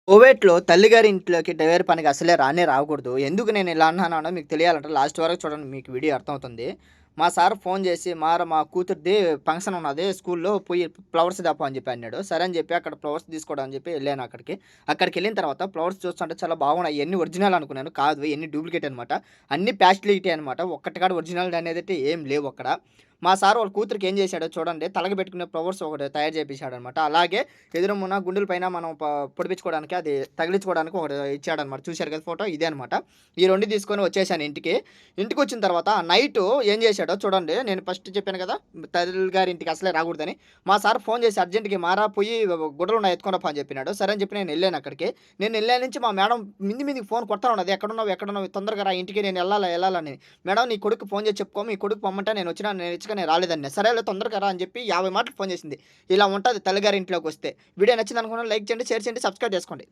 కోవిడ్‌లో తల్లిగారి ఇంట్లోకి డెలివరీ పనికి అసలే రానే రాకూడదు. ఎందుకు నేను ఇలా అన్నానో మీకు తెలియాలంటే లాస్ట్ వరకు చూడండి, మీకు వీడియో అర్థమవుతుంది. మా సార్ ఫోన్ చేసి మా కూతురిది ఫంక్షన్ ఉన్నది స్కూల్‌లో పోయి ఫ్లవర్స్ తేపో అని చెప్పి అన్నాడు. సరే అని చెప్పి అక్కడ ఫ్లవర్స్ తీసుకోవడం అని చెప్పి ఎళ్ళాను అక్కడికి. అక్కడికెళ్ళిన తర్వాత ఫ్లవర్స్ చూస్తుంటే చాలా బాగున్నాయి. ఇయన్నీ ఒరిజినల్ అనుకున్నాను. కాదు, ఇయన్నీ డూప్లికేట్ అనమాట. అన్నీ ప్లాస్టిలిటీ అనమాట. ఒక్కటి కూడా ఒరిజినల్ అనేదైతే ఏం లేవు అక్కడ. మా సార్ వాళ్ళ కూతురికి ఏం చేశాడో చూడండి, తలకి పెట్టుకునే ఫ్లవర్స్ ఒకటి తయారు చేపించాడనమాట. అలాగే ఎదురుమున్న గుండెల పైన మనం పొడిపించుకోవడానికి అది తగిలించుకోవడానికి ఒకటి ఇచ్చాడనమాట. చూశారు కదా ఫోటో, ఇదే అనమాట. ఈ 2 తీసుకొని వచ్చేసాను ఇంటికి. ఇంటికొచ్చిన తర్వాత నైటు ఏం చేశాడో చూడండి. నేను ఫస్ట్ చెప్పాను కదా, తల్లిగారి ఇంటికి అసలే రాకూడదని. మా సార్ ఫోన్ చేసి అర్జెంట్‌గా "మారా పోయి గుడ్డలున్నాయి ఎత్తుకొని రా" అని చెప్పినాడు. సరే అని చెప్పి నేను ఎళ్ళాను అక్కడికి. నేను ఎళ్ళాను నుంచి మా మేడం మిందికి ఫోన్ కొడతా ఉన్నది. "ఎక్కడున్నావు? ఎక్కడున్నావు? తొందరగా రా ఇంటికి, నేను ఎళ్ళాలని." "మేడం నీ కొడుక్కి ఫోన్ చేసి చెప్పుకో, మీ కొడుకు పొమ్మంటే నేను వచ్చినా, నేను రాలేదన్నా." "సరేలే తొందరగా రా" అని చెప్పి 50 మాటలు ఫోన్ చేసింది. ఇలా ఉంటది తల్లిగారి ఇంట్లోకొస్తే. వీడియో నచ్చిందనుకున్న లైక్ చేయండి, షేర్ చేయండి, సబ్స్క్రైబ్ చేసుకోండి.